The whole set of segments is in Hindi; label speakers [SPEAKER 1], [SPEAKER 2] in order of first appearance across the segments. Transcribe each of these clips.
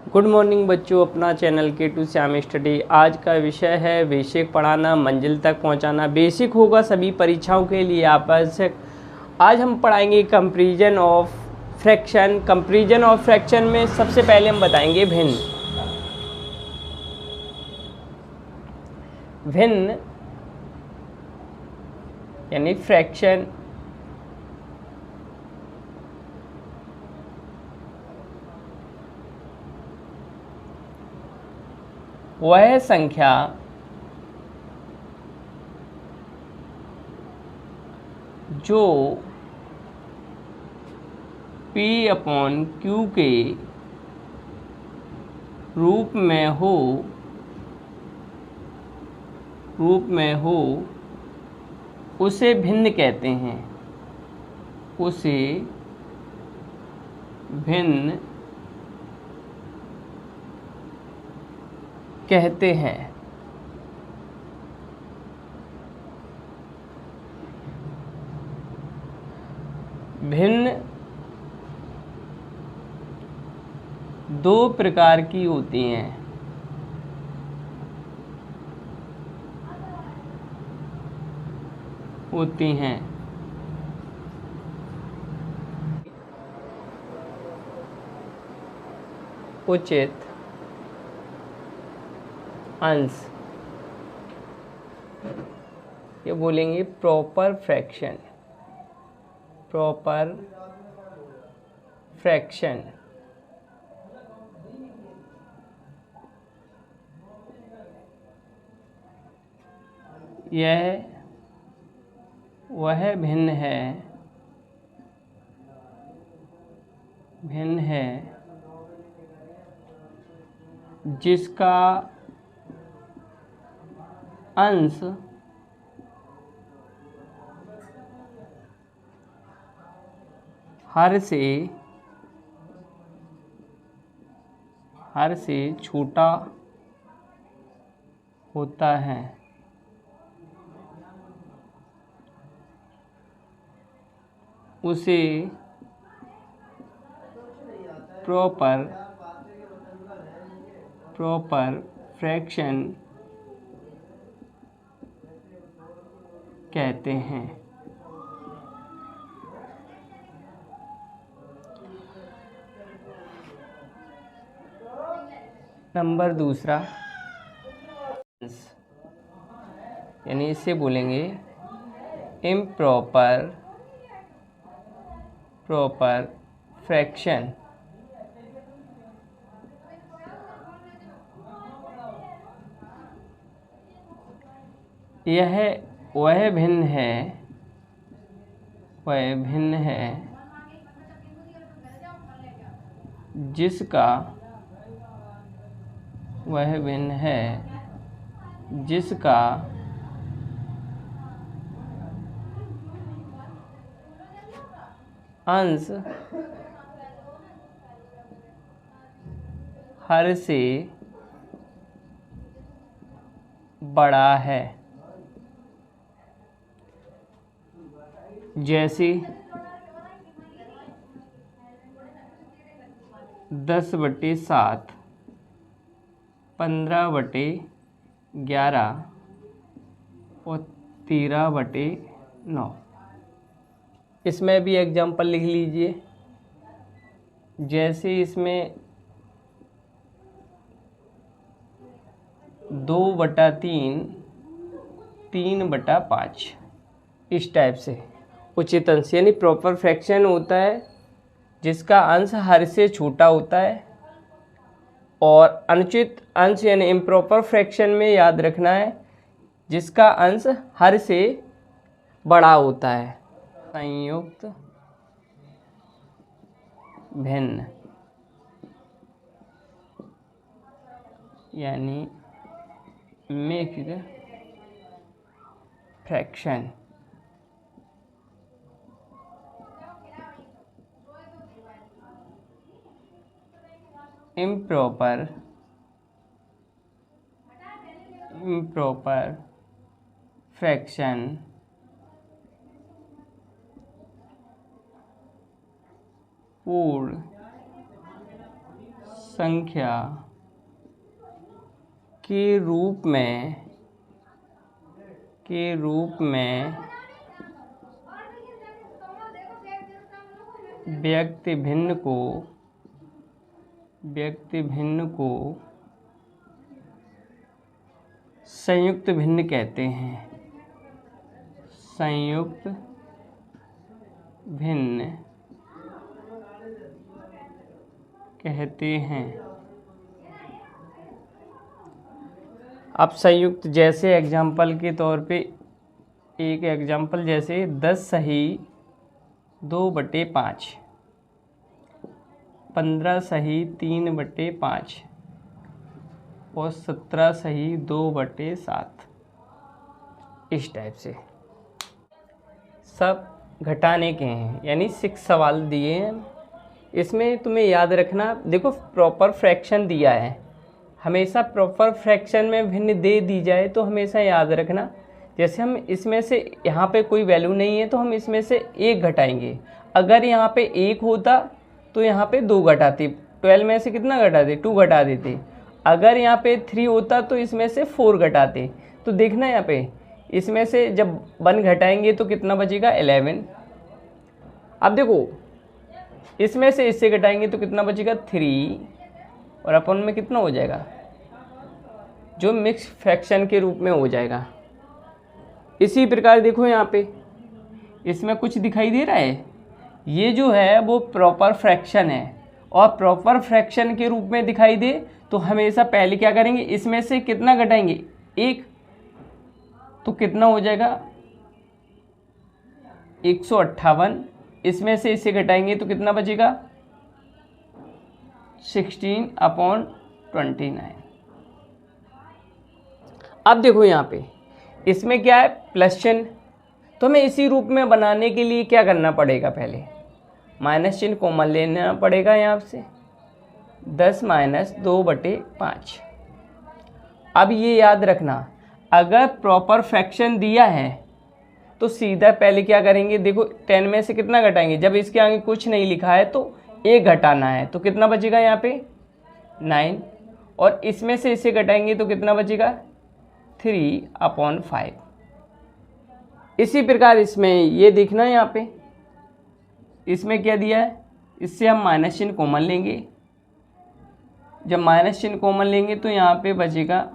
[SPEAKER 1] गुड मॉर्निंग बच्चों, अपना चैनल K2 श्याम स्टडी। आज का विषय है बेसिक पढ़ाना, मंजिल तक पहुंचाना। बेसिक होगा सभी परीक्षाओं के लिए आवश्यक। आज हम पढ़ाएंगे comparison of fraction. Comparison of fraction में सबसे पहले हम बताएंगे भिन्न। भिन्न यानी फ्रैक्शन वह संख्या जो P/Q के रूप में हो उसे भिन्न कहते हैं। उसे भिन्न कहते हैं। भिन्न दो प्रकार की होती हैं। उचित अंश, ये बोलेंगे प्रॉपर फ्रैक्शन। प्रॉपर फ्रैक्शन यह वह भिन्न है जिसका अंश हर से छोटा होता है। उसे प्रॉपर फ्रैक्शन कहते हैं। नंबर दूसरा, यानी इसे बोलेंगे इम्प्रॉपर फ्रैक्शन। यह वह भिन्न है जिसका अंश हर से बड़ा है। जैसे 10/7, 15/11 और 13/9। इसमें भी एग्जाम्पल लिख लीजिए। जैसे इसमें 2/3, 3/5, इस टाइप से। उचित अंश यानी प्रॉपर फ्रैक्शन होता है जिसका अंश हर से छोटा होता है, और अनुचित अंश यानी इम्प्रॉपर फ्रैक्शन में याद रखना है जिसका अंश हर से बड़ा होता है। संयुक्त भिन्न यानी मिक्स्ड फ्रैक्शन। इम्प्रॉपर फ्रैक्शन पूर्ण संख्या के रूप में व्यक्ति भिन्न को संयुक्त भिन्न कहते हैं। संयुक्त भिन्न कहते हैं। अब संयुक्त जैसे एग्जाम्पल के तौर पे एक एग्जाम्पल जैसे 10 सही 2/5, 15 सही 3/5 और 17 सही 2/7, इस टाइप से सब घटाने के हैं। यानी 6 सवाल दिए हैं। इसमें तुम्हें याद रखना, देखो प्रॉपर फ्रैक्शन दिया है, हमेशा प्रॉपर फ्रैक्शन में भिन्न दे दी जाए तो हमेशा याद रखना, जैसे हम इसमें से यहाँ पे कोई वैल्यू नहीं है तो हम इसमें से 1 घटाएंगे। अगर यहाँ पे 1 होता तो यहाँ पे 2 घटाते, 12 में से कितना घटाते, 2 घटा देते। अगर यहाँ पे 3 होता तो इसमें से 4 घटाते। तो देखना यहाँ पे इसमें से जब 1 घटाएंगे तो कितना बचेगा, 11। अब देखो इसमें से इससे घटाएंगे तो कितना बचेगा, 3, और अपन में कितना हो जाएगा, जो मिक्स फ्रैक्शन के रूप में हो जाएगा। इसी प्रकार देखो यहाँ पे इसमें कुछ दिखाई दे रहा है, ये जो है वो प्रॉपर फ्रैक्शन है, और प्रॉपर फ्रैक्शन के रूप में दिखाई दे तो हमेशा पहले क्या करेंगे, इसमें से कितना घटाएंगे, 1, तो कितना हो जाएगा 158। इसमें से इसे घटाएंगे तो कितना बचेगा 16/29। अब देखो यहाँ पे इसमें क्या है, प्लस चिन्ह, तो हमें इसी रूप में बनाने के लिए क्या करना पड़ेगा, पहले माइनस चिन्ह कॉमन लेना पड़ेगा यहाँ से, 10 - 2/5। अब ये याद रखना, अगर प्रॉपर फ्रैक्शन दिया है तो सीधा पहले क्या करेंगे, देखो 10 में से कितना घटाएंगे, जब इसके आगे कुछ नहीं लिखा है तो 1 घटाना है, तो कितना बचेगा यहाँ पे 9, और इसमें से इसे घटाएंगे तो कितना बचेगा 3/5। इसी प्रकार इसमें ये देखना है, यहाँ पे इसमें क्या दिया है, इससे हम माइनस चिन्ह कॉमन लेंगे। जब माइनस चिन्ह कॉमन लेंगे तो यहाँ पे बचेगा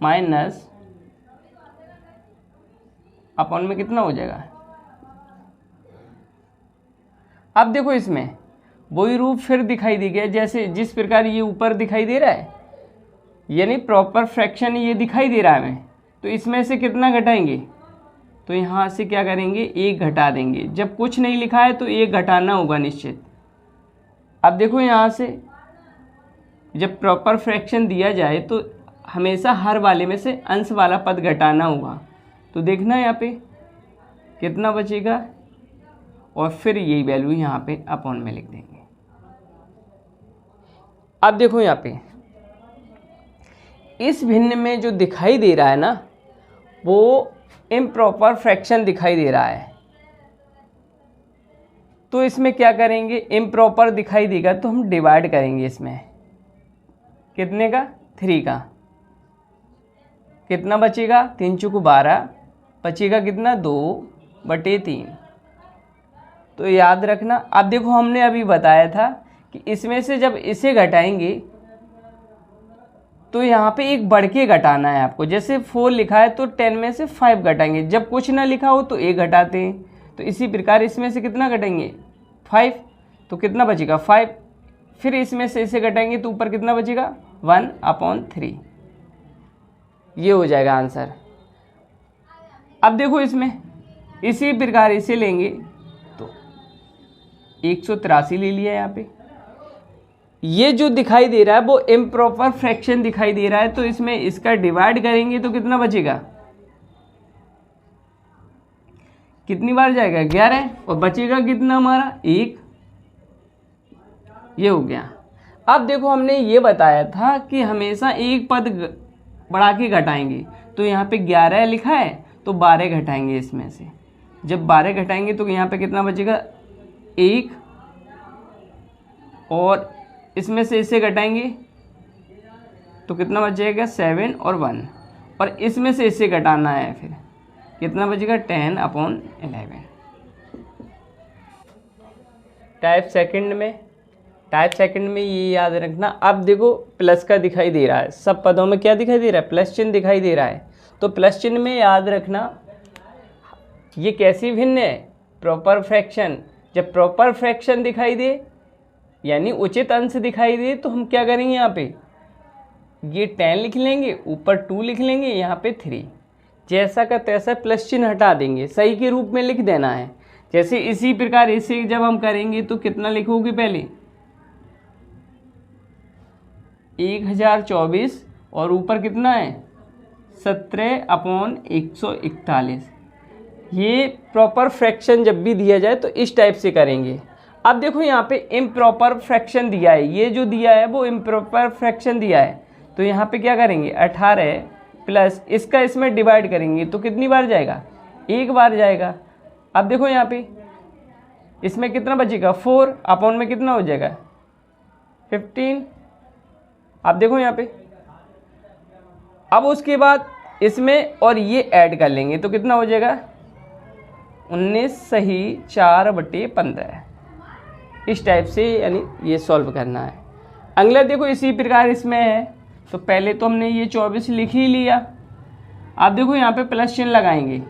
[SPEAKER 1] माइनस, अपन में कितना हो जाएगा। अब देखो इसमें वही रूप फिर दिखाई दे गया, जैसे जिस प्रकार ये ऊपर दिखाई दे रहा है, यानी प्रॉपर फ्रैक्शन ये दिखाई दे रहा है हमें, तो इसमें से कितना घटाएंगे, तो यहाँ से क्या करेंगे 1 घटा देंगे। जब कुछ नहीं लिखा है तो 1 घटाना होगा निश्चित। अब देखो यहाँ से जब प्रॉपर फ्रैक्शन दिया जाए तो हमेशा हर वाले में से अंश वाला पद घटाना होगा, तो देखना यहाँ पे कितना बचेगा, और फिर यही वैल्यू यहाँ पे अपॉन में लिख देंगे। अब देखो यहाँ पे इस भिन्न में जो दिखाई दे रहा है ना, वो इम्प्रॉपर फ्रैक्शन दिखाई दे रहा है, तो इसमें क्या करेंगे, इम्प्रॉपर दिखाई देगा तो हम डिवाइड करेंगे इसमें, कितने का, 3 का, कितना बचेगा, 3 × 12, बचेगा कितना 2/3। तो याद रखना। अब देखो हमने अभी बताया था कि इसमें से जब इसे घटाएंगे तो यहाँ पे एक बढ़ के घटाना है आपको, जैसे 4 लिखा है तो 10 में से 5 घटाएंगे, जब कुछ ना लिखा हो तो 1 घटाते हैं। तो इसी प्रकार इसमें से कितना घटाएंगे 5, तो कितना बचेगा 5, फिर इसमें से इसे घटाएंगे तो ऊपर कितना बचेगा 1/3। ये हो जाएगा आंसर। अब देखो इसमें इसी प्रकार इसे लेंगे तो 183 ले लिया यहाँ पे। ये जो दिखाई दे रहा है वो इम्प्रॉपर फ्रैक्शन दिखाई दे रहा है, तो इसमें इसका डिवाइड करेंगे तो कितना बचेगा, कितनी बार जाएगा 11, और बचेगा कितना हमारा 1। ये हो गया। अब देखो हमने ये बताया था कि हमेशा एक पद बढ़ा के घटाएंगे, तो यहाँ पे 11 लिखा है तो 12 घटाएंगे इसमें से। जब 12 घटाएंगे तो यहाँ पे कितना बचेगा 1, और इसमें से इसे घटाएंगे तो कितना बचेगा 7 और 1, और इसमें से इसे घटाना है, फिर कितना बचेगा 10/11। टाइप सेकंड में ये याद रखना। अब देखो प्लस का दिखाई दे रहा है, सब पदों में क्या दिखाई दे रहा है, प्लस चिन्ह दिखाई दे रहा है। तो प्लस चिन्ह में याद रखना ये कैसी भिन्न है, प्रॉपर फ्रैक्शन। जब प्रॉपर फ्रैक्शन दिखाई दे यानी उचित अंश दिखाई दे तो हम क्या करेंगे, यहाँ पे ये 10 लिख लेंगे, ऊपर 2 लिख लेंगे, यहाँ पे 3, जैसा का तैसा प्लस चिन्ह हटा देंगे, सही के रूप में लिख देना है। जैसे इसी प्रकार इसे जब हम करेंगे तो कितना लिखोगे, पहले 1024 और ऊपर कितना है 17/141। ये प्रॉपर फ्रैक्शन जब भी दिया जाए तो इस टाइप से करेंगे। अब देखो यहाँ पे इम्प्रॉपर फ्रैक्शन दिया है, ये जो दिया है वो इम्प्रॉपर फ्रैक्शन दिया है, तो यहाँ पे क्या करेंगे 18 प्लस इसका इसमें डिवाइड करेंगे तो कितनी बार जाएगा, एक बार जाएगा। अब देखो यहाँ पे इसमें कितना बचेगा 4 अपॉन में कितना हो जाएगा 15। अब देखो यहाँ पे, अब उसके बाद इसमें और ये ऐड कर लेंगे तो कितना हो जाएगा 19 सही 4/15। इस टाइप से यानी ये सॉल्व करना है। अगला देखो इसी प्रकार इसमें है, तो पहले तो हमने ये 24 लिख ही लिया। अब देखो यहाँ पे प्लस चिन्ह लगाएंगे,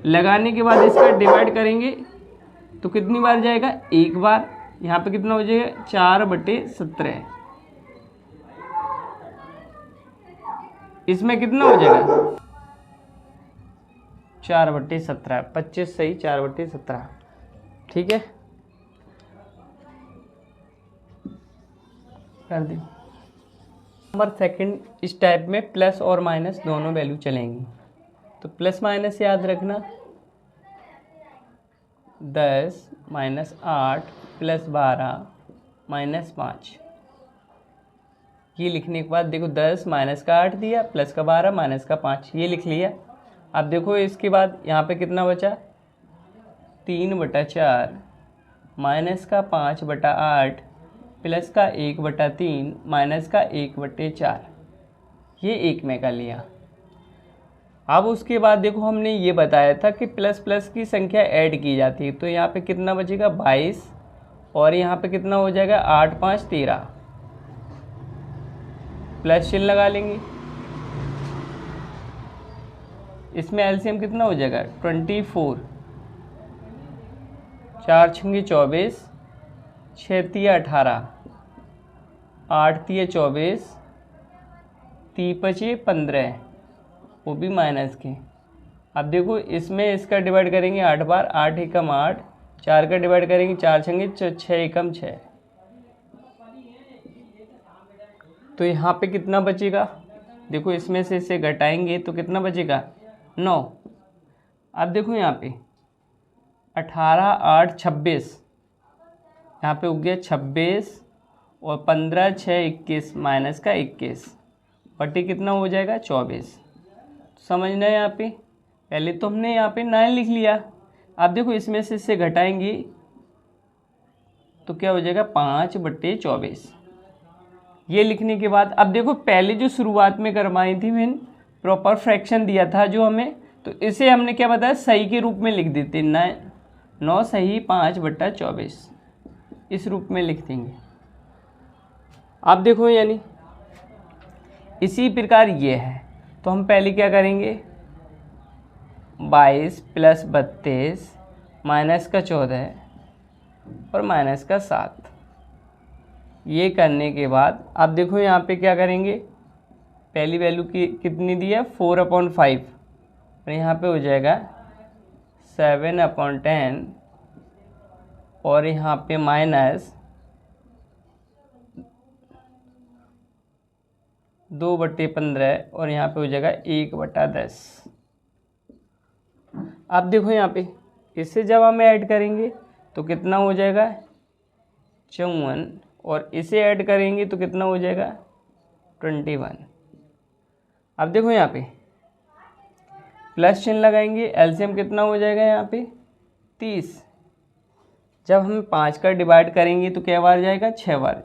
[SPEAKER 1] लगाने के बाद इसका डिवाइड करेंगे तो कितनी बार जाएगा, एक बार। यहाँ पे कितना हो जाएगा 4/17। इसमें कितना हो जाएगा 4/17, 25 सही 4/17। ठीक है, कर दी। नंबर सेकंड, इस टाइप में प्लस और माइनस दोनों वैल्यू चलेंगी। तो प्लस माइनस याद रखना, 10 - 8 + 12 - 5। ये लिखने के बाद देखो 10 माइनस का 8 दिया, प्लस का 12 माइनस का 5, ये लिख लिया। अब देखो इसके बाद यहाँ पे कितना बचा 3/4 माइनस का 5/8 प्लस का 1/3 माइनस का 1/4, ये एक में कर लिया। अब उसके बाद देखो हमने ये बताया था कि प्लस प्लस की संख्या ऐड की जाती है, तो यहाँ पे कितना बचेगा 22 और यहाँ पे कितना हो जाएगा 8 5 13, प्लस चिन्ह लगा लेंगे। इसमें एलसीएम कितना हो जाएगा 24, 4 छंगे 24, 6 तिया 18, 8 तिया 24, 3 पचे 15, वो भी माइनस के। अब देखो इसमें इसका डिवाइड करेंगे 8 बार, 8 एकम 8, 4 का डिवाइड करेंगे 4 छंगे 6 एकम 6, तो यहाँ पे कितना बचेगा, देखो इसमें से इसे घटाएंगे तो कितना बचेगा 9। अब देखो यहाँ पे 18 8 26, यहाँ पे हो गया 26 और 15 6 21 माइनस का 21 बटे कितना हो जाएगा 24। समझना है यहाँ पे, पहले तो हमने यहाँ पे 9 लिख लिया। अब देखो इसमें से इसे घटाएंगे तो क्या हो जाएगा 5/24। ये लिखने के बाद अब देखो पहले जो शुरुआत में करवाई थी मैंने प्रॉपर फ्रैक्शन दिया था जो हमें, तो इसे हमने क्या बताया सही के रूप में लिख देते, 9 सही 5/24 इस रूप में लिख देंगे। अब देखो यानी इसी प्रकार ये है, तो हम पहले क्या करेंगे 22 + 32 माइनस का 14 और माइनस का 7। ये करने के बाद अब देखो यहाँ पे क्या करेंगे, पहली वैल्यू की कितनी दी है 4/5 और यहाँ पे हो जाएगा 7/10 और यहाँ पे माइनस 2/15 और यहाँ पे हो जाएगा 1/10। अब देखो यहाँ पे इससे जब हम ऐड करेंगे तो कितना हो जाएगा 54 और इसे ऐड करेंगे तो कितना हो जाएगा 21। अब देखो यहाँ पे प्लस चिन्ह लगाएंगे, एलसीएम कितना हो जाएगा यहाँ पे 30। जब हम 5 का डिवाइड करेंगे तो क्या बार जाएगा 6 बार,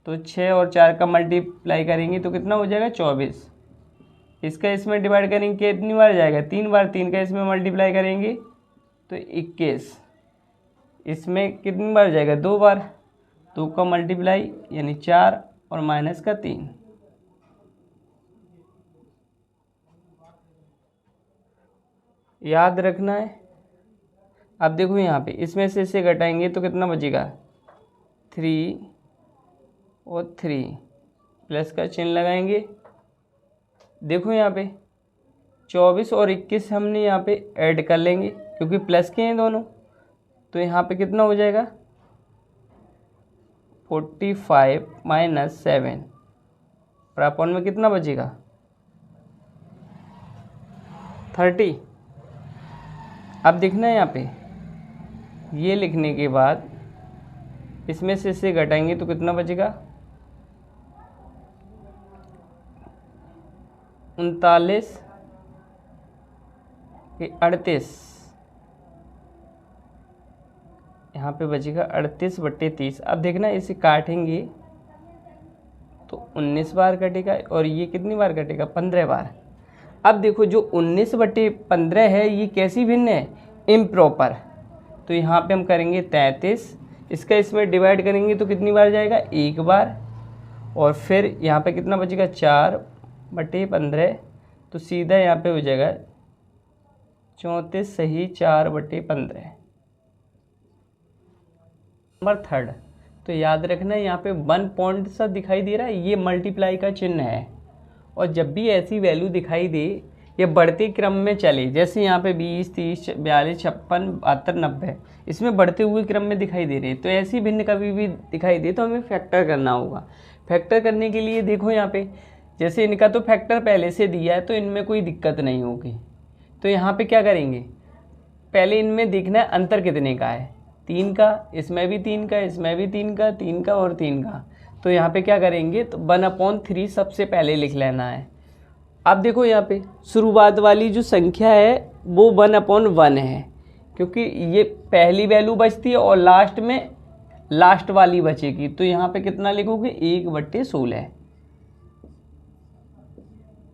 [SPEAKER 1] तो 6 और 4 का मल्टीप्लाई करेंगे तो कितना हो जाएगा 24। इसका इसमें डिवाइड करेंगे कितनी बार जाएगा 3 बार, 3 का इसमें मल्टीप्लाई करेंगे तो 21। इसमें कितनी बार जाएगा 2 बार, 2 का मल्टीप्लाई यानी 4 और माइनस का 3। याद रखना है। अब देखो यहाँ पे इसमें से इसे घटाएंगे तो कितना बचेगा 3 और 3, प्लस का चिन्ह लगाएंगे। देखो यहाँ पे 24 और 21 हमने यहाँ पे ऐड कर लेंगे क्योंकि प्लस के हैं दोनों, तो यहाँ पे कितना हो जाएगा 45 माइनस 7 और अपॉन में कितना बचेगा 30। अब देखना है यहाँ पे ये लिखने के बाद इसमें से इसे घटाएंगे तो कितना बचेगा 39 के 38, यहाँ पे बचेगा 38/30। अब देखना इसे काटेंगे तो 19 बार कटेगा और ये कितनी बार कटेगा 15 बार। अब देखो जो 19/15 है ये कैसी भिन्न है इम्प्रॉपर, तो यहाँ पे हम करेंगे 33, इसका इसमें डिवाइड करेंगे तो कितनी बार जाएगा 1 बार, और फिर यहाँ पे कितना बचेगा 4/15, तो सीधा यहाँ पे हो जाएगा 34 सही 4/15। नंबर 3, तो याद रखना यहाँ पे 1 पॉइंट सा दिखाई दे रहा है, ये मल्टीप्लाई का चिन्ह है। और जब भी ऐसी वैल्यू दिखाई दे ये बढ़ते क्रम में चले, जैसे यहाँ पे 20, 30, 42, 56, 72, 90 इसमें बढ़ते हुए क्रम में दिखाई दे रहे हैं, तो ऐसी भिन्न कभी भी दिखाई दे तो हमें फैक्टर करना होगा। फैक्टर करने के लिए देखो यहाँ पे जैसे इनका तो फैक्टर पहले से दिया है तो इनमें कोई दिक्कत नहीं होगी। तो यहाँ पे क्या करेंगे पहले इनमें देखना है अंतर कितने का है, 3 का, इसमें भी 3 का, इसमें भी 3 का, 3 का और 3 का। तो यहाँ पे क्या करेंगे तो 1/3 सबसे पहले लिख लेना है। अब देखो यहाँ पे शुरुआत वाली जो संख्या है वो 1/1 है क्योंकि ये पहली वैल्यू बचती है और लास्ट में लास्ट वाली बचेगी, तो यहाँ पे कितना लिखोगे 1/16।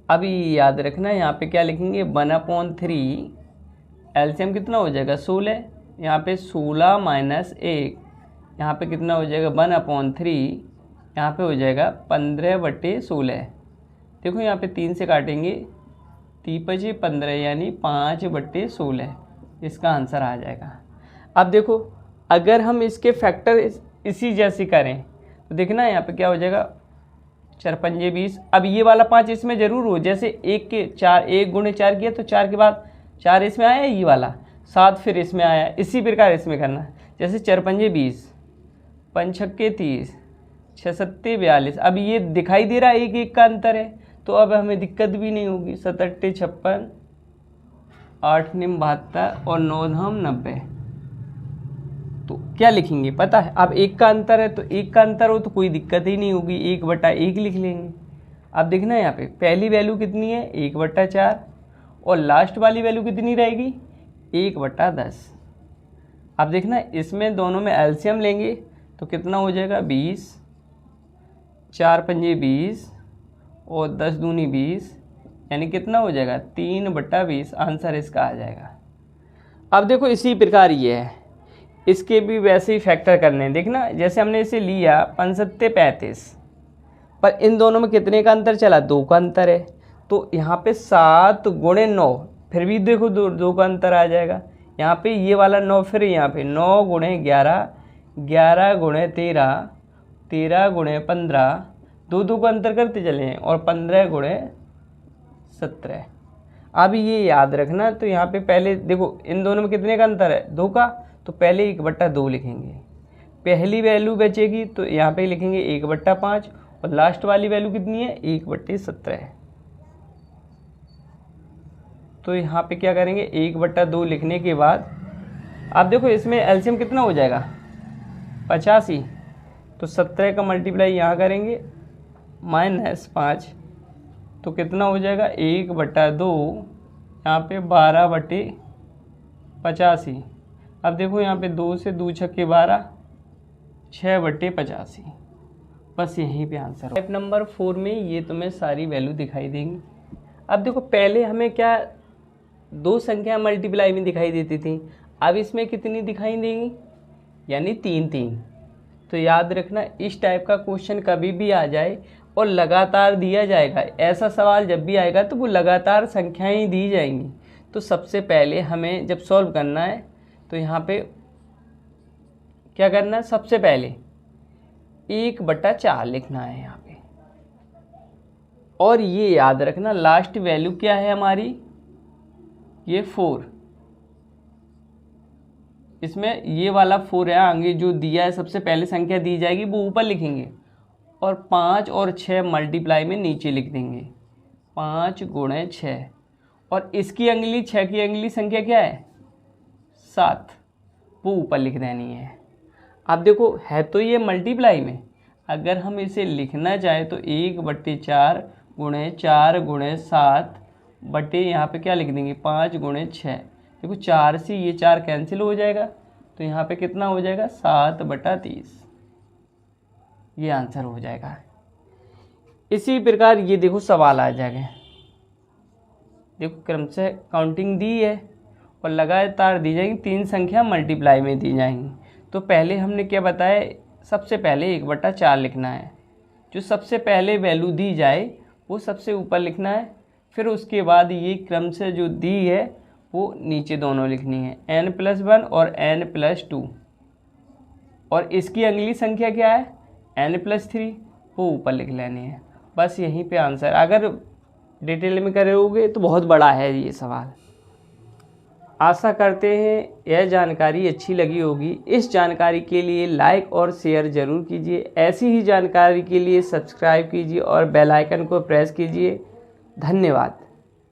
[SPEAKER 1] अभी याद रखना यहाँ पे क्या लिखेंगे 1/3, एलसीएम कितना हो जाएगा 16, यहाँ पे 16 माइनस 1, यहाँ पे कितना हो जाएगा 1/3, यहाँ पे हो जाएगा 15/16। देखो यहाँ पे 3 से काटेंगे 3×5 = 15 यानी 5/16 इसका आंसर आ जाएगा। अब देखो अगर हम इसके फैक्टर इसी जैसे करें तो देखना यहाँ पे क्या हो जाएगा 4×5 = 20। अब ये वाला 5 इसमें ज़रूर हो, जैसे 1 के 4 1 × 4 किया तो 4 के बाद 4 इसमें आया, ये वाला 7 फिर इसमें आया, इसी प्रकार इसमें करना है। जैसे 4×5 = 20, 5×6 = 30, 6×7 = 42। अब ये दिखाई दे रहा है 1 का अंतर है, तो अब हमें दिक्कत भी नहीं होगी। 7×8 = 56, 8×9 = 72 और 9×10 = 90। तो क्या लिखेंगे पता है, अब 1 का अंतर है तो 1 का अंतर हो तो कोई दिक्कत ही नहीं होगी, 1/1 लिख लेंगे। अब देखना है यहाँ पे पहली वैल्यू कितनी है 1/4 और लास्ट वाली वैल्यू कितनी रहेगी 1/10। अब देखना इसमें दोनों में एलसीएम लेंगे तो कितना हो जाएगा 20, 4×5 = 20 और 10 दूनी 20 यानी कितना हो जाएगा 3/20 आंसर इसका आ जाएगा। अब देखो इसी प्रकार ये है, इसके भी वैसे ही फैक्टर करने हैं। देखना जैसे हमने इसे लिया 5×7 = 35, पर इन दोनों में कितने का अंतर चला 2 का अंतर है, तो यहाँ पे 7 × 9 फिर भी देखो 2 का अंतर आ जाएगा। यहाँ पे ये वाला 9 फिर यहाँ पे 9 × 11, 11 × 13, 13 × 15, 2 का अंतर करते चले हैं और 15 × 17। अब ये याद रखना, तो यहाँ पे पहले देखो इन दोनों में कितने का अंतर है 2 का, तो पहले 1/2 लिखेंगे। पहली वैल्यू बचेगी तो यहाँ पे लिखेंगे 1/5 और लास्ट वाली वैल्यू कितनी है 1/17। तो यहाँ पे क्या करेंगे 1/2 लिखने के बाद अब देखो इसमें एलसीएम कितना हो जाएगा 85, तो 17 का मल्टीप्लाई यहाँ करेंगे -5, तो कितना हो जाएगा 1/2 यहाँ पे 12/85। अब देखो यहाँ पे 2 से 2 × 6 = 12, 6/85 बस यहीं पे आंसर हो। स्टेप नंबर 4 में ये तुम्हें सारी वैल्यू दिखाई देंगी। अब देखो पहले हमें क्या 2 संख्या मल्टीप्लाई में दिखाई देती थी, अब इसमें कितनी दिखाई देंगी, यानी 3 3। तो याद रखना इस टाइप का क्वेश्चन कभी भी आ जाए और लगातार दिया जाएगा, ऐसा सवाल जब भी आएगा तो वो लगातार संख्याएं दी जाएंगी। तो सबसे पहले हमें जब सॉल्व करना है तो यहाँ पे क्या करना है, सबसे पहले 1/4 लिखना है यहाँ पे। और ये याद रखना लास्ट वैल्यू क्या है हमारी, ये 4। इसमें ये वाला 4 है, आगे जो दिया है सबसे पहले संख्या दी जाएगी वो ऊपर लिखेंगे और 5 और 6 मल्टीप्लाई में नीचे लिख देंगे, 5 × 6। और इसकी अगली 6 की अगली संख्या क्या है, 7, वो ऊपर लिख देनी है। अब देखो है तो ये मल्टीप्लाई में, अगर हम इसे लिखना चाहें तो 1/4 × 4 × 7 बटे यहाँ पे क्या लिख देंगे 5 × 6। देखो 4 से ये 4 कैंसिल हो जाएगा तो यहाँ पे कितना हो जाएगा 7/30, ये आंसर हो जाएगा। इसी प्रकार ये देखो सवाल आ जाएगा, देखो क्रम से काउंटिंग दी है और लगातार दी जाएगी, 3 संख्या मल्टीप्लाई में दी जाएंगी। तो पहले हमने क्या बताया, सबसे पहले 1/4 लिखना है, जो सबसे पहले वैल्यू दी जाए वो सबसे ऊपर लिखना है, फिर उसके बाद ये क्रम से जो दी है वो नीचे दोनों लिखनी है, n+1 और n+2। और इसकी अगली संख्या क्या है n+3, वो ऊपर लिख लेनी है। बस यहीं पे आंसर। अगर डिटेल में करोगे तो बहुत बड़ा है ये सवाल। आशा करते हैं यह जानकारी अच्छी लगी होगी। इस जानकारी के लिए लाइक और शेयर ज़रूर कीजिए। ऐसी ही जानकारी के लिए सब्सक्राइब कीजिए और बेल आइकन को प्रेस कीजिए। धन्यवाद।